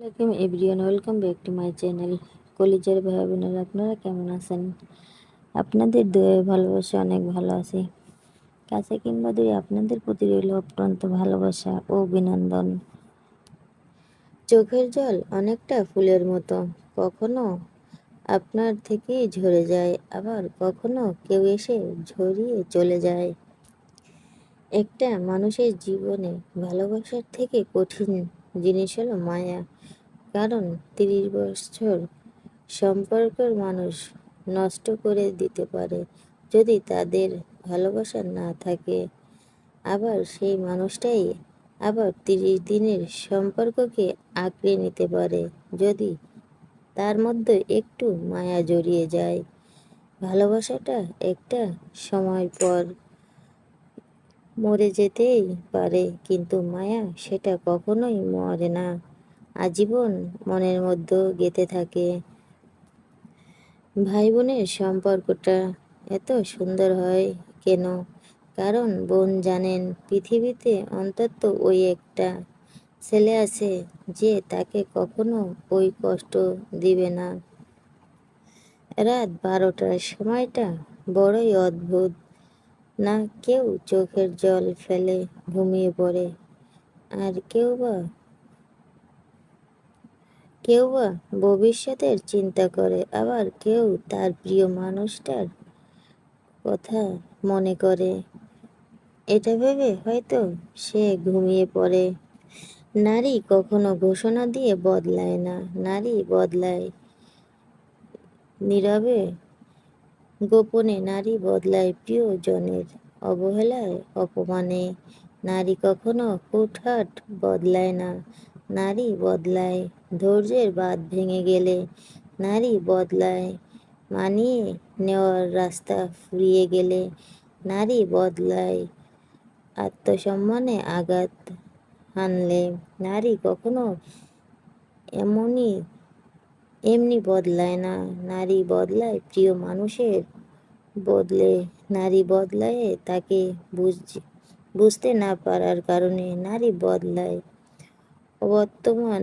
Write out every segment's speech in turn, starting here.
Welcome everyone, welcome back to my channel. কলিজার ভাই বোনেরা, আপনারা কেমন আছেন? আপনাদের দয়া ভালোবাসা অনেক ভালো আছি। কাছে কিংবা দূরে আপনাদের প্রতি রইল অত্যন্ত ভালোবাসা ও অভিনন্দন। চোখের জল অনেকটা ফুলের মতো, কখনো আপনার থেকেই ঝরে যায়, আবার কখনো কেউ এসে ঝরিয়ে চলে যায়। একটা মানুষের জীবনে ভালোবাসার থেকে কঠিন জিনিস হলো মায়া। কারণ 30 বছর সম্পর্কের মানুষ নষ্ট করে দিতে পারে যদি তাদের ভালোবাসা না থাকে। আবার সেই মানুষটাই আবার 30 দিনের সম্পর্ককে আঁকড়ে নিতে পারে যদি তার মধ্যে একটু মায়া জড়িয়ে যায়। ভালোবাসাটা একটা সময় পর মরে যেতেই পারে, কিন্তু মায়া সেটা কখনোই মরে না, আজীবন মনের মধ্যে গেঁথে থাকে। ভাই বোনের সম্পর্কটা এত সুন্দর হয় কেন? কারণ বোন জানেন পৃথিবীতে অন্তত ওই একটা ছেলে আছে যে তাকে কখনো ওই কষ্ট দিবে না। রাত 12টার সময়টা বড়ই অদ্ভুত না, কেউ চোখের জল ফেলে ঘুমিয়ে পড়ে, আর কেউ বা ভবিষ্যতের চিন্তা করে, আবার কেউ তার প্রিয় মানুষটার কথা মনে করে। এটা ভেবে হয়তো সে ঘুমিয়ে পড়ে। নারী কখনো ঘোষণা দিয়ে বদলায় না, নারী বদলায় নীরবে গোপনে, নারী বদলায় প্রিয়জনের অবহেলায় অপমানে। নারী কখনো হুটহাট বদলায় না, নারী বদলায় ধৈর্যের বাঁধ ভেঙে গেলে। নারী বদলায় মানিয়ে নেওয়ার রাস্তা ফুরিয়ে গেলে। নারী বদলায় আত্মসম্মানে আঘাত হানলে। নারী কখনো এমনই এমনি বদলায় না, নারী বদলায় প্রিয় মানুষের বদলে। নারী বদলায় তাকে বুঝতে না পারার কারণে। নারী বদলায় অবর্তমান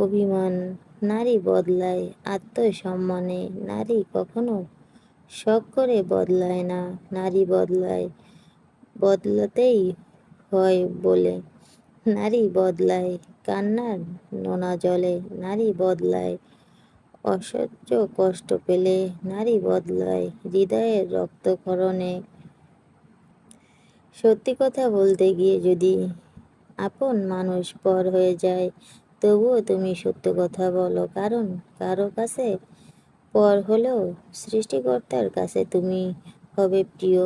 অভিমান, নারী বদলায় আত্মসম্মানে। নারী কখনো শখ করে বদলায় না, নারী বদলায় বদলাতেই হয় বলে। নারী বদলায় কান্নার নোনা জলে। নারী বদলায় অসহ্য কষ্ট পেলে। নারী বদলায় হৃদয়ের রক্তক্ষরণে। সত্যি কথা বলতে গিয়ে যদি আপন মানুষ পর হয়ে যায়, তবুও তুমি সত্য কথা বলো, কারণ কারো কাছে পর হলেও সৃষ্টিকর্তার কাছে তুমি হবে প্রিয়।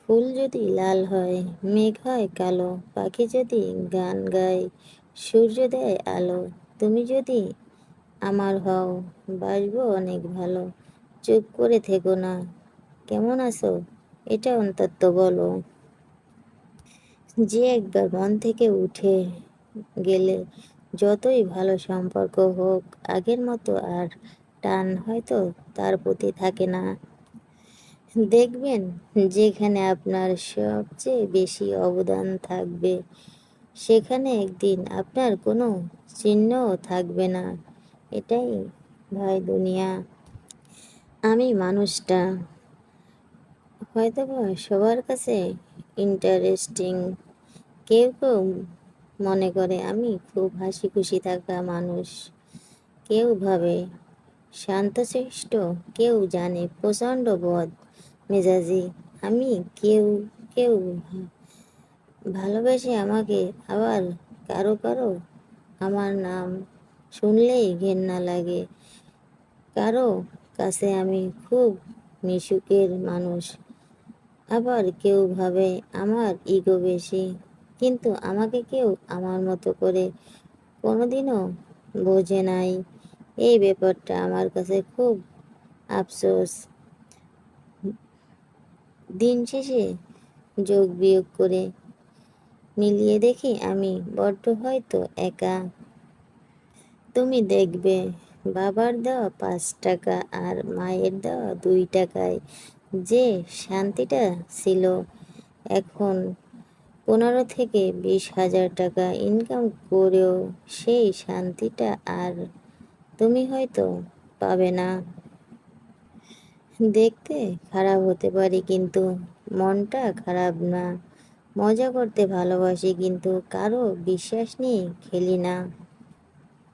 ফুল যদি লাল হয়, মেঘ হয় কালো, পাখি যদি গান গায়, সূর্য দেয় আলো। তুমি যদি আমার হও, বাসবো অনেক ভালো। চুপ করে থেকো না, কেমন আছো এটা অন্তত বলো। যে একবার মন থেকে উঠে গেলে, যতই ভালো সম্পর্ক হোক, আগের মতো আর টান হয়তো তার প্রতি থাকে না। দেখবেন যেখানে আপনার সবচেয়ে বেশি অবদান থাকবে, সেখানে একদিন আপনার কোনো চিহ্নও থাকবে না। এটাই ভাই দুনিয়া। আমি মানুষটা হয়তোবা সবার কাছে ইন্টারেস্টিং। কেউ কেউ মনে করে আমি খুব হাসি খুশি থাকা মানুষ, কেউ ভাবে শান্তশিষ্ট, কেউ জানে প্রচণ্ড বদ মেজাজি আমি। কেউ কেউ ভালোবেসে আমাকে, আবার কারো কারো আমার নাম শুনলেই ঘেন্না লাগে। কারো কাছে আমি খুব মিশুকের মানুষ, আবার কেউ ভাবে আমার ইগো বেশি। কিন্তু আমাকে কেউ আমার মতো করে কোনোদিনও বোঝে নাই। এই ব্যাপারটা আমার কাছে খুব আফসোস। দিন শেষে যোগ বিয়োগ করে মিলিয়ে দেখি আমি বড্ড হয়তো একা। তুমি দেখবে বাবার দেওয়া 5 টাকা আর মায়ের দেওয়া 2 টাকায় যে শান্তিটা ছিল, এখন 15 থেকে 20 হাজার টাকা ইনকাম করেও সেই শান্তিটা আর তুমি হয়তো পাবে না। দেখতে খারাপ হতে পারি কিন্তু মনটা খারাপ না। মজা করতে ভালোবাসি কিন্তু কারো বিশ্বাস নিয়ে খেলি না।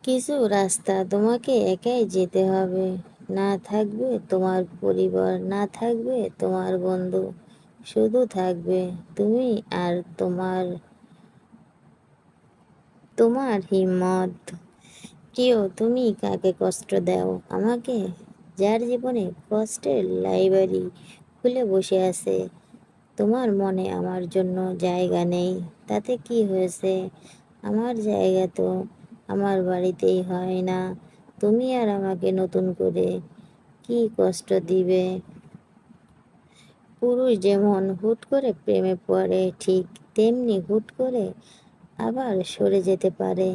কিছু রাস্তা তোমাকে একাই যেতে হবে। না থাকবে তোমার পরিবার, না থাকবে তোমার বন্ধু, শুধু থাকবে তুমি আর তোমার তোমার হিম্মত। প্রিয়, তুমি কাকে কষ্ট দাও আমাকে? যার জীবনে কষ্টের লাইব্রেরি খুলে বসে আছে। তোমার মনে আমার জন্য জায়গা নেই, তাতে কি হয়েছে? আমার জায়গা তো আমার বাড়িতেই হয় না। তুমি আর আমাকে নতুন করে কি কষ্ট দিবে? পুরুষ যেমন হুট করে প্রেমে পড়ে, ঠিক তেমনি হুট করে আবার সরে যেতে পারে।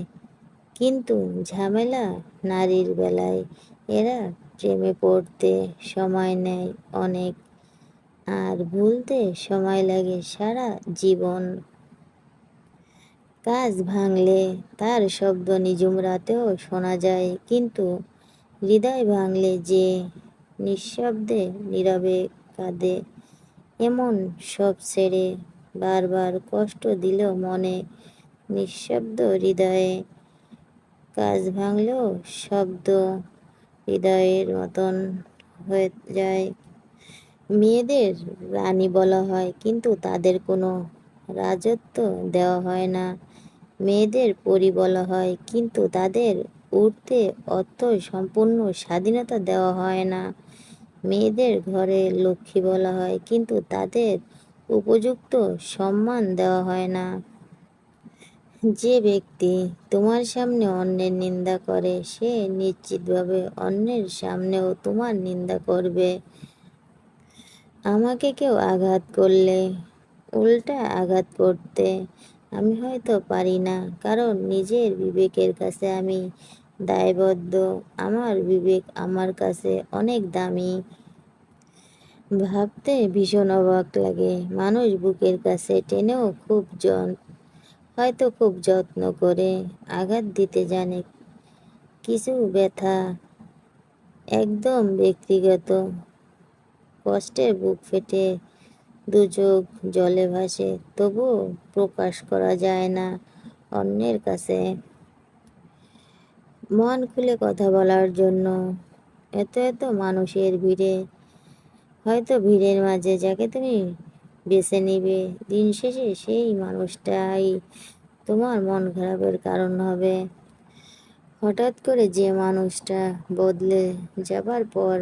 কিন্তু ঝামেলা নারীর বেলায়, এরা প্রেমে পড়তে সময় নেয় অনেক, আর ভুলতে সময় লাগে সারা জীবন। কাঁচ ভাঙলে তার শব্দ নিঝুম রাতেও শোনা যায়, কিন্তু হৃদয় ভাঙলে যে নিঃশব্দে নীরবে কাঁদে। এমন সব ছেড়ে বারবার কষ্ট দিলেও মনে নিঃশব্দ হৃদয়ে কাঁচ ভাঙলেও শব্দ হৃদয়ের মতন হয়ে যায়। মেয়েদের রানী বলা হয় কিন্তু তাদের কোনো রাজত্ব দেওয়া হয় না। মেয়েদের পরী বলা হয় কিন্তু তাদের উঠতে অর্থ সম্পূর্ণ স্বাধীনতা দেওয়া হয় না। মেয়েদের ঘরে লক্ষ্মী বলা হয় কিন্তু তাদের উপযুক্ত সম্মান দেওয়া হয় না। যে ব্যক্তি তোমার সামনে অন্যের নিন্দা করে সে নিশ্চিতভাবে অন্যের সামনেও তোমার নিন্দা করবে। আমাকে কেউ আঘাত করলে উল্টা আঘাত করতে আমি হয়তো পারি না, কারণ নিজের বিবেকের কাছে আমি দায়বদ্ধ। আমার বিবেক আমার কাছে অনেক দামি। ভাবতে ভীষণ অবাক লাগে, মানুষ বুকের কাছে টেনেও হয়তো খুব যত্ন করে আঘাত দিতে জানে। কিছু ব্যথা একদম ব্যক্তিগত, কষ্টের বুক ফেটে দু চোখ জলে ভাসে, তবুও প্রকাশ করা যায় না অন্যের কাছে। মন খুলে কথা বলার জন্য এত এত মানুষের ভিড়ে, হয়তো ভিড়ের মাঝে যাকে তুমি বেছে নিবে, দিন শেষে সেই মানুষটাই তোমার মন খারাপের কারণ হবে। হঠাৎ করে যে মানুষটা বদলে যাবার পর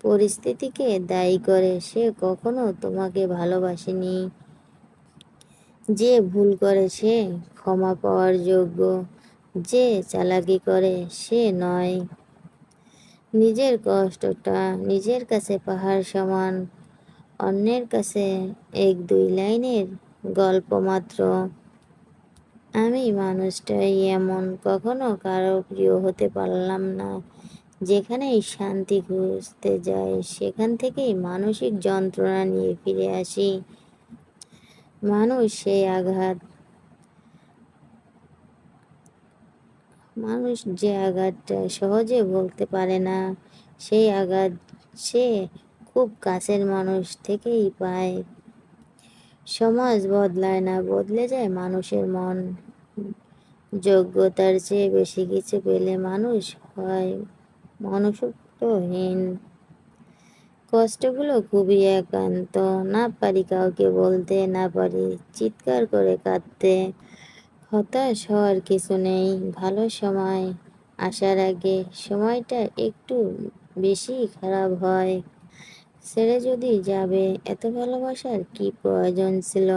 পরিস্থিতিকে দায়ী করে সে কখনো তোমাকে ভালোবাসেনি। যে ভুল করে সে ক্ষমা পাওয়ার যোগ্য, যে চালাকি করে সে নয়। নিজের কষ্টটা নিজের কাছে পাহাড় সমান, অন্যের কাছে 1-2 লাইনের গল্প মাত্র। আমি মানুষটাই এমন, কখনো কারো প্রিয় হতে পারলাম না। যেখানেই শান্তি খুঁজতে যাই সেখান থেকেই মানসিক যন্ত্রণা নিয়ে ফিরে আসি। মানুষ সেই আঘাত মানুষ যে আঘাতটা সহজে বলতে পারে না, সেই আঘাত সে খুব কাছের মানুষ থেকেই পায়। সমাজ বদলায় না, বদলে যায় মানুষের মন। যোগ্যতার চেয়ে বেশি কিছু পেলে মানুষ হয় মনুষ্যত্বহীন। কষ্টগুলো খুবই একান্ত, না পারি কাউকে বলতে, না পারি চিৎকার করে কাঁদতে। হতাশ হওয়ার কিছু নেই, ভালো সময় আসার আগে সময়টা একটু বেশি খারাপ হয়। ছেড়ে যদি যাবে, এত ভালোবাসার কি প্রয়োজন ছিল?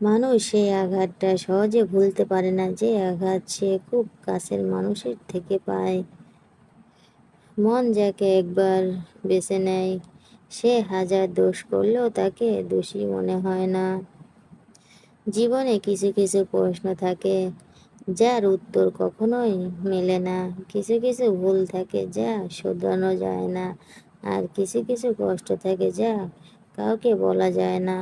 মানুষ সেই আঘাতটা সহজে ভুলতে পারে না, যে আঘাত সে খুব কাছের মানুষের থেকে পায়। মন যাকে একবার বেছে নেয় সে হাজার দোষ করলেও তাকে দোষী মনে হয় না। জীবনে কিছু কিছু প্রশ্ন থাকে যার উত্তর কখনোই মেলে না। কিছু কিছু ভুল থাকে যা শোধরানো যায় না, আর কিছু কিছু কষ্ট থাকে যা কাউকে বলা যায় না।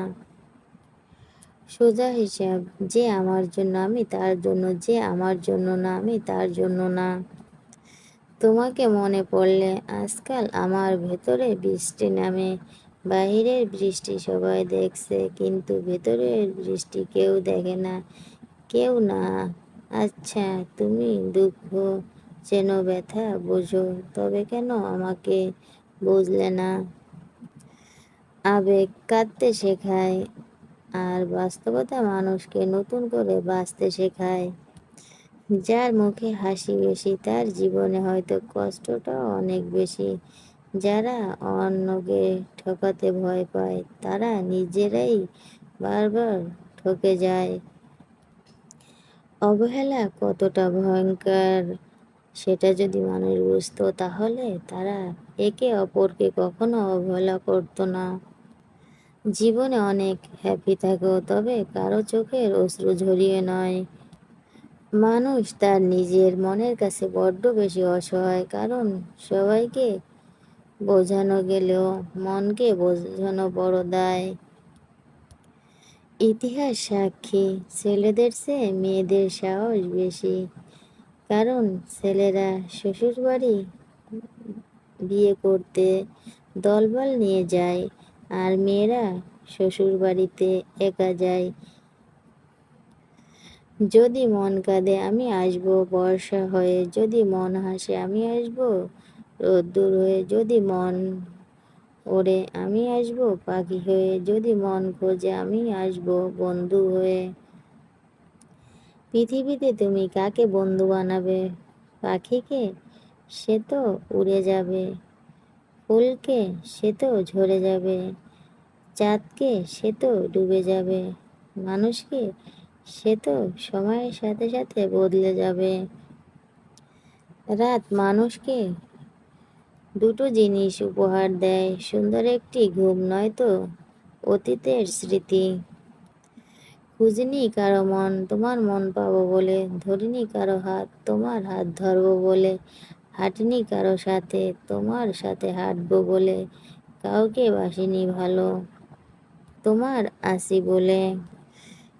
সোজা হিসাব, যে আমার জন্য আমি তার জন্য, যে আমার জন্য না আমি তার জন্য না। তোমাকে মনে পড়লে আজকাল আমার ভেতরে বৃষ্টি নামে। বাহিরের বৃষ্টি সবাই দেখছে, কিন্তু ভেতরের বৃষ্টি কেউ দেখে না, কেউ না। আচ্ছা, তুমি দুঃখ চেনো, ব্যথা বোঝো, তবে কেন আমাকে বুঝলে না? আবেগ কাঁদতে শেখায়, আর বাস্তবতা মানুষকে নতুন করে বাঁচতে শেখায়। যার মুখে হাসি বেশি তার জীবনে হয়তো কষ্টটাও অনেক বেশি। যারা অন্যকে ঠকাতে ভয় পায় তারা নিজেরাই বারবার ঠকে যায়। অবহেলা কতটা ভয়ঙ্কর সেটা যদি মানুষ বুঝতো, তাহলে তারা একে অপরকে কখনো অবহেলা করতো না। জীবনে অনেক হ্যাপি থাকো, তবে কারো চোখের অশ্রু ঝরিয়ে নয়। মানুষ তার নিজের মনের কাছে বড্ড বেশি অসহায়, কারণ সবাইকে বোঝানো গেলেও মনকে বোঝানো বড় দায়। ইতিহাস সাক্ষী, ছেলেদের চেয়ে মেয়েদের সাহস বেশি, কারণ ছেলেরা শ্বশুরবাড়ি বিয়ে করতে দলবল নিয়ে যায়, আর মেয়েরা শ্বশুরবাড়িতে একা যায়। যদি মন কাঁদে আমি আসব বর্ষা হয়ে, যদি মন হাসে আমি আসব রোদ্দুর হয়ে, যদি মন ওড়ে আমি আসব পাখি হয়ে, যদি মন খোঁজে আমি আসব বন্ধু হয়ে। পৃথিবীতে তুমি কাকে বন্ধু বানাবে? পাখিকে? সে তো উড়ে যাবে। ফুলকে? সে তো ঝরে যাবে। চাঁদকে? সে তো ডুবে যাবে। মানুষকে? সে তো সময়ের সাথে সাথে বদলে যাবে। রাত মানুষকে দুটো জিনিস উপহার দেয়, সুন্দর একটি ঘুম, নয়তো অতীতের স্মৃতি। খুঁজিনি কারো মন, তোমার মন পাবো বলে, ধরিনি কারো হাত, তোমার হাত ধরবো বলে, হাঁটিনি কারো সাথে, তোমার সাথে হাঁটবো বলে, কাউকে বাসিনি ভালো, তোমার আছি বলে।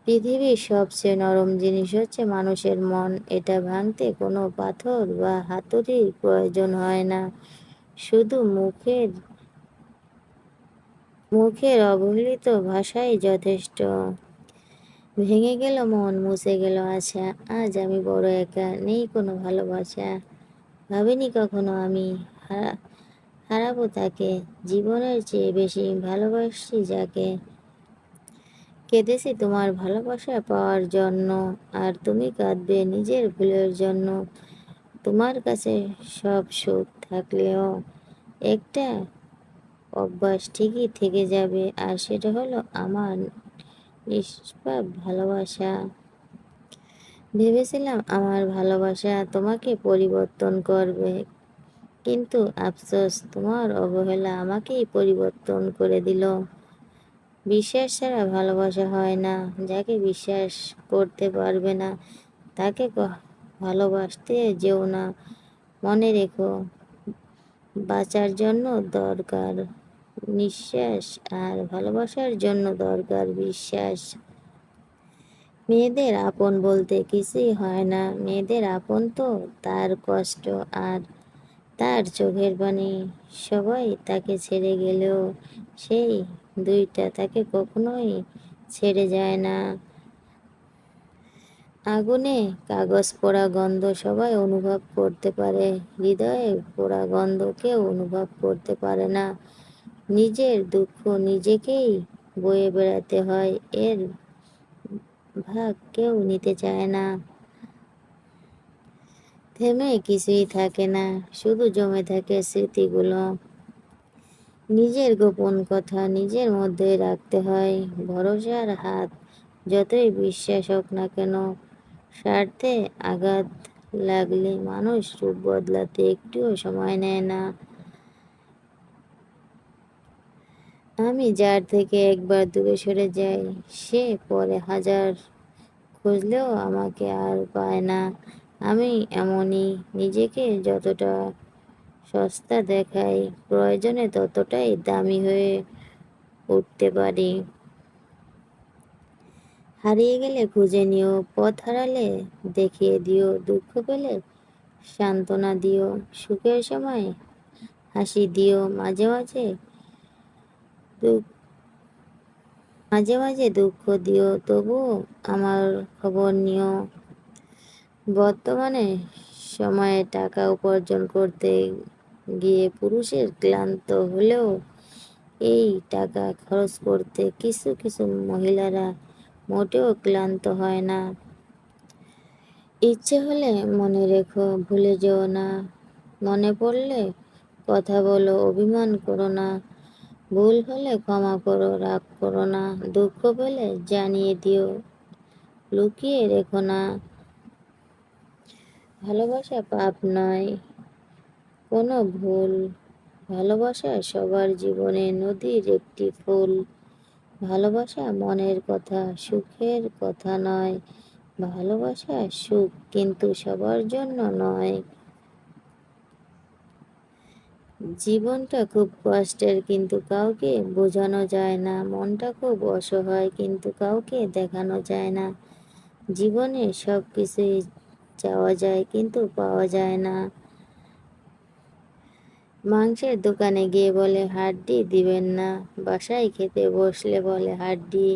পৃথিবীর সবচেয়ে নরম জিনিস হচ্ছে মানুষের মন। এটা ভাঙতে কোনো পাথর বা হাতুড়ির প্রয়োজন হয় না, শুধু মুখের মুখের অবহেলিত ভাষাই যথেষ্ট। ভেঙে গেল মন, মুছে গেল আশা, আজ আমি বড় একা, নেই কোনো ভালোবাসা। ভাবিনি কখনো আমি হারা হারাবো তাকে, জীবনের চেয়ে বেশি ভালোবাসি যাকে। কেঁদেছি তোমার ভালোবাসা পাওয়ার জন্য, আর তুমি কাঁদবে নিজের ভুলের জন্য। তোমার কাছে সব সুখ থাকলেও একটা অভ্যাস ঠিকই থেকে যাবে, আর সেটা হলো আমার নিষ্পাপ ভালোবাসা। ভেবেছিলাম আমার ভালোবাসা তোমাকে পরিবর্তন করবে, কিন্তু আফসোস তোমার অবহেলা আমাকেই পরিবর্তন করে দিল। বিশ্বাস ছাড়া ভালোবাসা হয় না, যাকে বিশ্বাস করতে পারবে না তাকে ভালোবাসতে যেও না। মনে রেখো, বাঁচার জন্য দরকার নিঃশ্বাস, আর ভালোবাসার জন্য দরকার বিশ্বাস। মেয়েদের আপন বলতে কিছুই হয় না, মেয়েদের আপন তো তার কষ্ট আর তার চোখের পানি। সবাই তাকে ছেড়ে গেলেও সেই দুইটা তাকে কখনোই ছেড়ে যায় না। আগুনে কাগজ পোড়া গন্ধ সবাই অনুভব করতে পারে, হৃদয়ে পোড়া গন্ধ কেউ অনুভব করতে পারে না। নিজের দুঃখ নিজেকেই বয়ে বেড়াতে হয়, এর ভাগ কেউ নিতে চায় না। থেমে কিছুই থাকে না, শুধু জমে থাকে স্মৃতিগুলো। নিজের গোপন কথা নিজের মধ্যে রাখতে হয়। ভরসার হাত যতই বিশ্বাস হোক না কেন, স্বার্থে আঘাত লাগলে মানুষ রূপ বদলাতে একটুও সময় নেয় না। আমি যার থেকে একবার দূরে সরে যাই, সে পরে হাজার খুঁজলেও আমাকে আর পায় না। আমি এমনই, নিজেকে যতটা সস্তা দেখাই, প্রয়োজনে ততটাই দামি হয়ে উঠতে পারি। হারিয়ে গেলে খুঁজে নিও, পথ হারালে দেখিয়ে দিও, দুঃখ পেলে সান্ত্বনা দিও, সুখের সময় হাসি দিও, দুঃখ মাঝে মাঝে দুঃখ দিও, তবুও আমার খবর নিও। বর্তমানে সময়ে টাকা উপার্জন করতে গিয়ে পুরুষের ক্লান্ত হলেও এই টাকা খরচ করতে কিছু কিছু মহিলারা মোটেও ক্লান্ত হয় না। ইচ্ছে হলে মনে রেখো, ভুলে যেও না। মনে পড়লে কথা বলো, অভিমান করো না। ভুল হলে ক্ষমা করো, রাগ করো না। দুঃখ পেলে জানিয়ে দিও, লুকিয়ে রেখো না। ভালোবাসা পাপ নয়, কোনো ভুল। ভালোবাসা সবার জীবনে নদীর একটি ফুল। ভালোবাসা মনের কথা, সুখের কথা নয়। ভালোবাসা সুখ, কিন্তু সবার জন্য নয়। জীবনটা খুব কষ্টের, কিন্তু কাউকে বোঝানো যায় না। মনটা খুব অসহায়, কিন্তু কাউকে দেখানো যায় না। জীবনে সব কিছুই চাওয়া যায়, কিন্তু পাওয়া যায় না। মাংসের দোকানে গিয়ে বলে হাড্ডি দিবেন না, বাসায় খেতে বসলে বলে হাড্ডি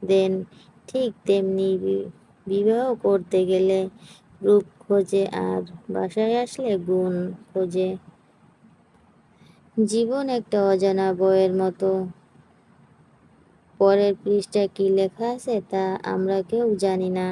দেন। ঠিক তেমনি বিবাহ করতে গেলে রূপ খোঁজে, আর বাসায় আসলে গুণ খোঁজে। জীবন একটা অজানা বইয়ের মতো, পরের পৃষ্ঠায় কি লেখা আছে তা আমরা কেউ জানি না।